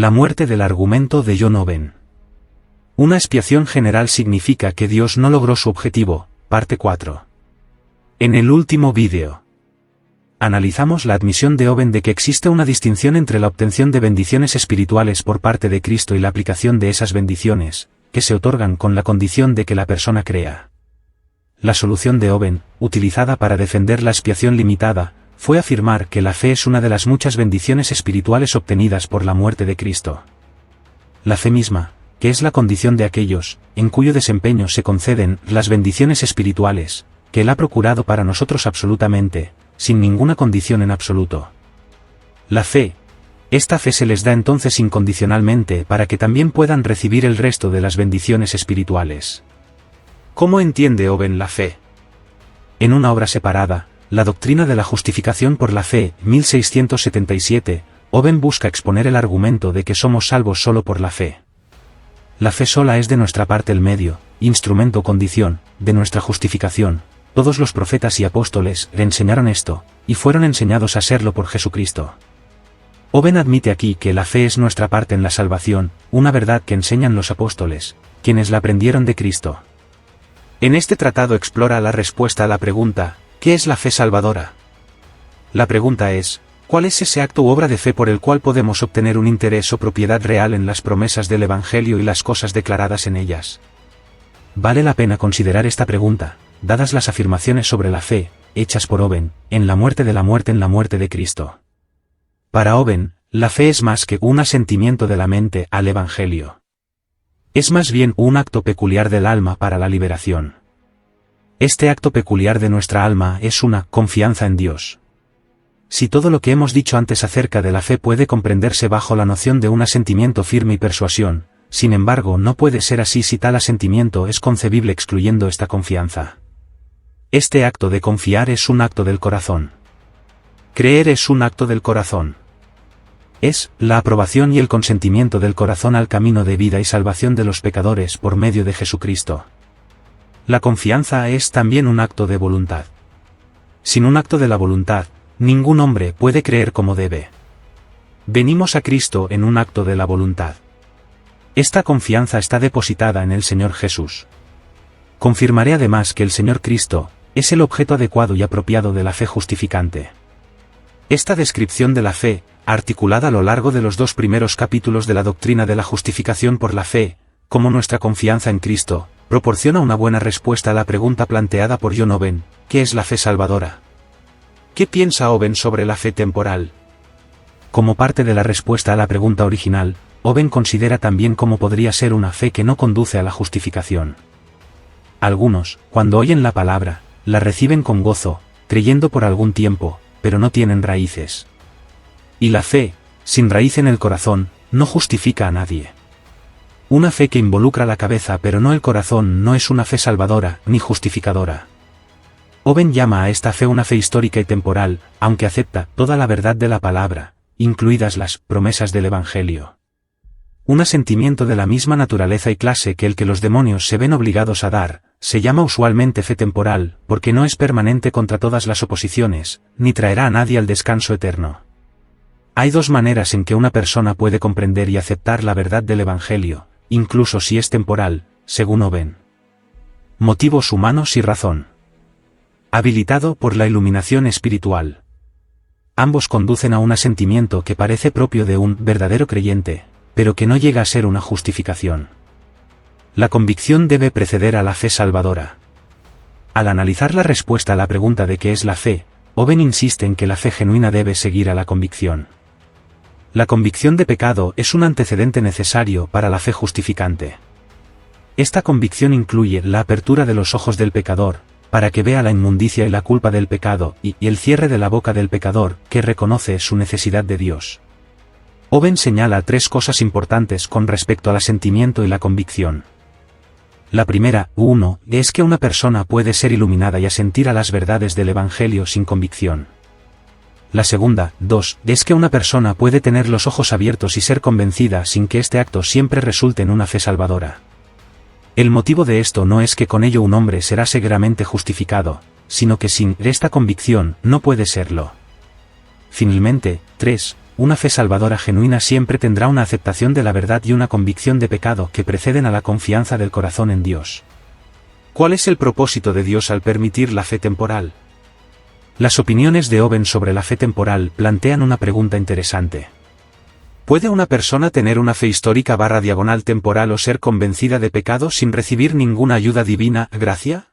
La muerte del argumento de John Owen. Una expiación general significa que Dios no logró su objetivo, parte 4. En el último vídeo, analizamos la admisión de Owen de que existe una distinción entre la obtención de bendiciones espirituales por parte de Cristo y la aplicación de esas bendiciones, que se otorgan con la condición de que la persona crea. La solución de Owen, utilizada para defender la expiación limitada, fue afirmar que la fe es una de las muchas bendiciones espirituales obtenidas por la muerte de Cristo. La fe misma, que es la condición de aquellos, en cuyo desempeño se conceden las bendiciones espirituales, que Él ha procurado para nosotros absolutamente, sin ninguna condición en absoluto. La fe. Esta fe se les da entonces incondicionalmente para que también puedan recibir el resto de las bendiciones espirituales. ¿Cómo entiende Owen la fe? En una obra separada, La doctrina de la justificación por la fe, 1677, Owen busca exponer el argumento de que somos salvos solo por la fe. La fe sola es de nuestra parte el medio, instrumento o condición, de nuestra justificación. Todos los profetas y apóstoles le enseñaron esto, y fueron enseñados a serlo por Jesucristo. Owen admite aquí que la fe es nuestra parte en la salvación, una verdad que enseñan los apóstoles, quienes la aprendieron de Cristo. En este tratado explora la respuesta a la pregunta, ¿qué es la fe salvadora? La pregunta es, ¿cuál es ese acto u obra de fe por el cual podemos obtener un interés o propiedad real en las promesas del Evangelio y las cosas declaradas en ellas? Vale la pena considerar esta pregunta, dadas las afirmaciones sobre la fe, hechas por Owen, en la muerte de Cristo. Para Owen, la fe es más que un asentimiento de la mente al Evangelio. Es más bien un acto peculiar del alma para la liberación. Este acto peculiar de nuestra alma es una confianza en Dios. Si todo lo que hemos dicho antes acerca de la fe puede comprenderse bajo la noción de un asentimiento firme y persuasión, sin embargo no puede ser así si tal asentimiento es concebible excluyendo esta confianza. Este acto de confiar es un acto del corazón. Creer es un acto del corazón. Es la aprobación y el consentimiento del corazón al camino de vida y salvación de los pecadores por medio de Jesucristo. La confianza es también un acto de voluntad. Sin un acto de la voluntad, ningún hombre puede creer como debe. Venimos a Cristo en un acto de la voluntad. Esta confianza está depositada en el Señor Jesús. Confirmaré además que el Señor Cristo es el objeto adecuado y apropiado de la fe justificante. Esta descripción de la fe, articulada a lo largo de los 2 primeros capítulos de la doctrina de la justificación por la fe, como nuestra confianza en Cristo, proporciona una buena respuesta a la pregunta planteada por John Owen, ¿qué es la fe salvadora? ¿Qué piensa Owen sobre la fe temporal? Como parte de la respuesta a la pregunta original, Owen considera también cómo podría ser una fe que no conduce a la justificación. Algunos, cuando oyen la palabra, la reciben con gozo, creyendo por algún tiempo, pero no tienen raíces. Y la fe, sin raíz en el corazón, no justifica a nadie. Una fe que involucra la cabeza pero no el corazón no es una fe salvadora ni justificadora. Owen llama a esta fe una fe histórica y temporal, aunque acepta toda la verdad de la palabra, incluidas las promesas del Evangelio. Un asentimiento de la misma naturaleza y clase que el que los demonios se ven obligados a dar, se llama usualmente fe temporal, porque no es permanente contra todas las oposiciones, ni traerá a nadie al descanso eterno. Hay 2 maneras en que una persona puede comprender y aceptar la verdad del Evangelio, incluso si es temporal, según Owen. Motivos humanos y razón. Habilitado por la iluminación espiritual. Ambos conducen a un asentimiento que parece propio de un verdadero creyente, pero que no llega a ser una justificación. La convicción debe preceder a la fe salvadora. Al analizar la respuesta a la pregunta de qué es la fe, Owen insiste en que la fe genuina debe seguir a la convicción. La convicción de pecado es un antecedente necesario para la fe justificante. Esta convicción incluye la apertura de los ojos del pecador, para que vea la inmundicia y la culpa del pecado, y el cierre de la boca del pecador, que reconoce su necesidad de Dios. Owen señala 3 cosas importantes con respecto al asentimiento y la convicción. La primera, 1, es que una persona puede ser iluminada y asentir a las verdades del Evangelio sin convicción. La segunda, 2, es que una persona puede tener los ojos abiertos y ser convencida sin que este acto siempre resulte en una fe salvadora. El motivo de esto no es que con ello un hombre será severamente justificado, sino que sin esta convicción no puede serlo. Finalmente, 3, una fe salvadora genuina siempre tendrá una aceptación de la verdad y una convicción de pecado que preceden a la confianza del corazón en Dios. ¿Cuál es el propósito de Dios al permitir la fe temporal? Las opiniones de Owen sobre la fe temporal plantean una pregunta interesante. ¿Puede una persona tener una fe histórica / temporal o ser convencida de pecado sin recibir ninguna ayuda divina, gracia?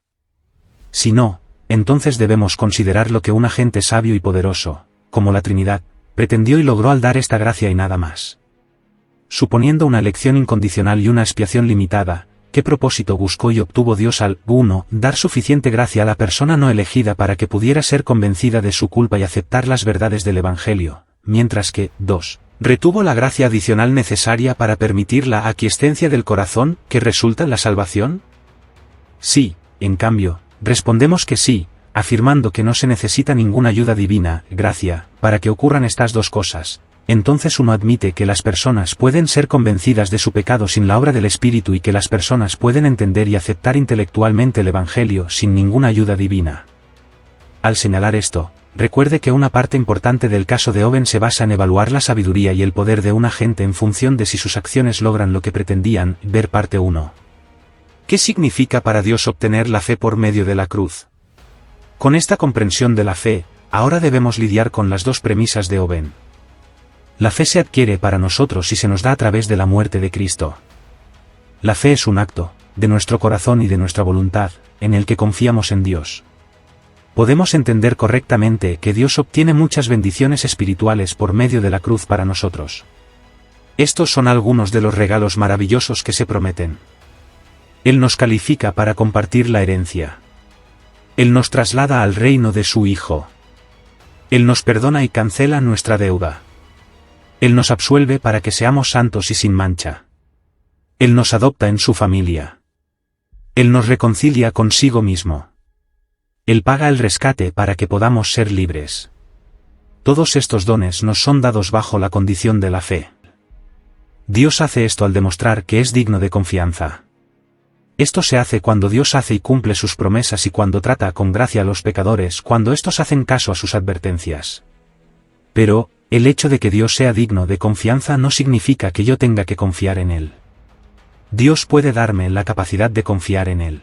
Si no, entonces debemos considerar lo que un agente sabio y poderoso, como la Trinidad, pretendió y logró al dar esta gracia y nada más. Suponiendo una elección incondicional y una expiación limitada, ¿qué propósito buscó y obtuvo Dios al 1. Dar suficiente gracia a la persona no elegida para que pudiera ser convencida de su culpa y aceptar las verdades del Evangelio, mientras que 2. Retuvo la gracia adicional necesaria para permitir la aquiescencia del corazón que resulta en la salvación? Sí, en cambio, respondemos que sí, afirmando que no se necesita ninguna ayuda divina, gracia, para que ocurran estas dos cosas. Entonces uno admite que las personas pueden ser convencidas de su pecado sin la obra del Espíritu y que las personas pueden entender y aceptar intelectualmente el Evangelio sin ninguna ayuda divina. Al señalar esto, recuerde que una parte importante del caso de Owen se basa en evaluar la sabiduría y el poder de un agente en función de si sus acciones logran lo que pretendían, ver parte 1. ¿Qué significa para Dios obtener la fe por medio de la cruz? Con esta comprensión de la fe, ahora debemos lidiar con las dos premisas de Owen. La fe se adquiere para nosotros y se nos da a través de la muerte de Cristo. La fe es un acto, de nuestro corazón y de nuestra voluntad, en el que confiamos en Dios. Podemos entender correctamente que Dios obtiene muchas bendiciones espirituales por medio de la cruz para nosotros. Estos son algunos de los regalos maravillosos que se prometen. Él nos califica para compartir la herencia. Él nos traslada al reino de su Hijo. Él nos perdona y cancela nuestra deuda. Él nos absuelve para que seamos santos y sin mancha. Él nos adopta en su familia. Él nos reconcilia consigo mismo. Él paga el rescate para que podamos ser libres. Todos estos dones nos son dados bajo la condición de la fe. Dios hace esto al demostrar que es digno de confianza. Esto se hace cuando Dios hace y cumple sus promesas y cuando trata con gracia a los pecadores cuando estos hacen caso a sus advertencias. Pero, el hecho de que Dios sea digno de confianza no significa que yo tenga que confiar en Él. Dios puede darme la capacidad de confiar en Él.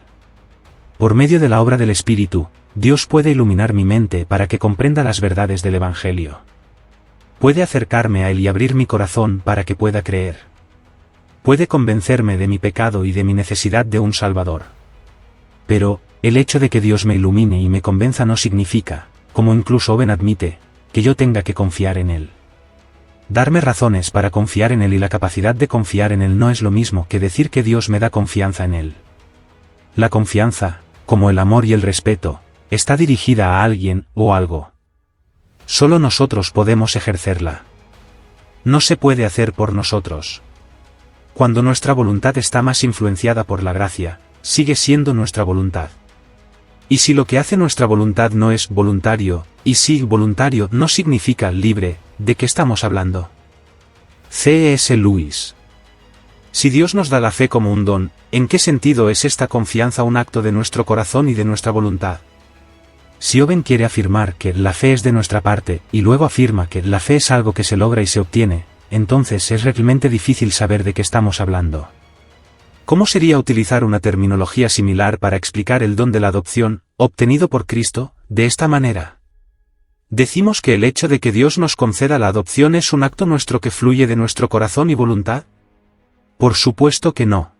Por medio de la obra del Espíritu, Dios puede iluminar mi mente para que comprenda las verdades del Evangelio. Puede acercarme a Él y abrir mi corazón para que pueda creer. Puede convencerme de mi pecado y de mi necesidad de un Salvador. Pero, el hecho de que Dios me ilumine y me convenza no significa, como incluso Owen admite, que yo tenga que confiar en Él. Darme razones para confiar en Él y la capacidad de confiar en Él no es lo mismo que decir que Dios me da confianza en Él. La confianza, como el amor y el respeto, está dirigida a alguien o algo. Solo nosotros podemos ejercerla. No se puede hacer por nosotros. Cuando nuestra voluntad está más influenciada por la gracia, sigue siendo nuestra voluntad. Y si lo que hace nuestra voluntad no es voluntario, y si voluntario no significa libre, ¿de qué estamos hablando? C.S. Lewis. Si Dios nos da la fe como un don, ¿en qué sentido es esta confianza un acto de nuestro corazón y de nuestra voluntad? Si Owen quiere afirmar que la fe es de nuestra parte, y luego afirma que la fe es algo que se logra y se obtiene, entonces es realmente difícil saber de qué estamos hablando. ¿Cómo sería utilizar una terminología similar para explicar el don de la adopción, obtenido por Cristo, de esta manera? ¿Decimos que el hecho de que Dios nos conceda la adopción es un acto nuestro que fluye de nuestro corazón y voluntad? Por supuesto que no.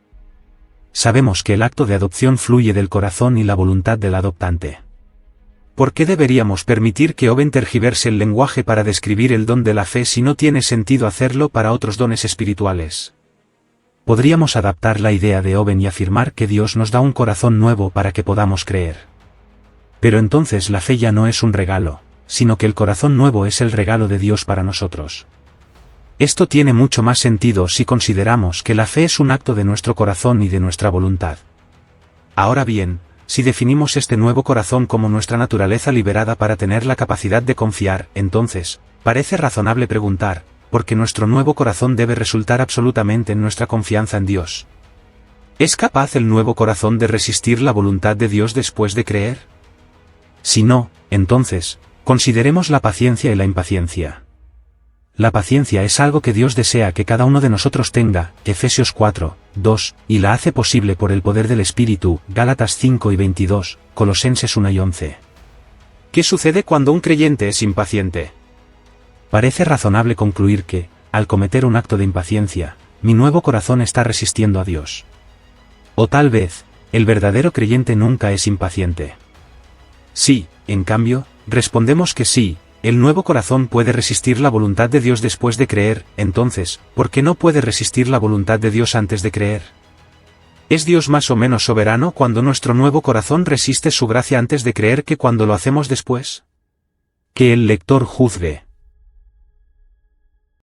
Sabemos que el acto de adopción fluye del corazón y la voluntad del adoptante. ¿Por qué deberíamos permitir que Owen tergiverse el lenguaje para describir el don de la fe si no tiene sentido hacerlo para otros dones espirituales? Podríamos adaptar la idea de Owen y afirmar que Dios nos da un corazón nuevo para que podamos creer. Pero entonces la fe ya no es un regalo, sino que el corazón nuevo es el regalo de Dios para nosotros. Esto tiene mucho más sentido si consideramos que la fe es un acto de nuestro corazón y de nuestra voluntad. Ahora bien, si definimos este nuevo corazón como nuestra naturaleza liberada para tener la capacidad de confiar, entonces, parece razonable preguntar, ¿por qué nuestro nuevo corazón debe resultar absolutamente en nuestra confianza en Dios? ¿Es capaz el nuevo corazón de resistir la voluntad de Dios después de creer? Si no, entonces, consideremos la paciencia y la impaciencia. la paciencia es algo que Dios desea que cada uno de nosotros tenga, Efesios 4, 2, y la hace posible por el poder del Espíritu, Gálatas 5 y 22, Colosenses 1 y 11. ¿Qué sucede cuando un creyente es impaciente? Parece razonable concluir que, al cometer un acto de impaciencia, mi nuevo corazón está resistiendo a Dios. O tal vez, el verdadero creyente nunca es impaciente. Sí, en cambio, respondemos que sí, el nuevo corazón puede resistir la voluntad de Dios después de creer. Entonces, ¿por qué no puede resistir la voluntad de Dios antes de creer? ¿Es Dios más o menos soberano cuando nuestro nuevo corazón resiste su gracia antes de creer que cuando lo hacemos después? Que el lector juzgue.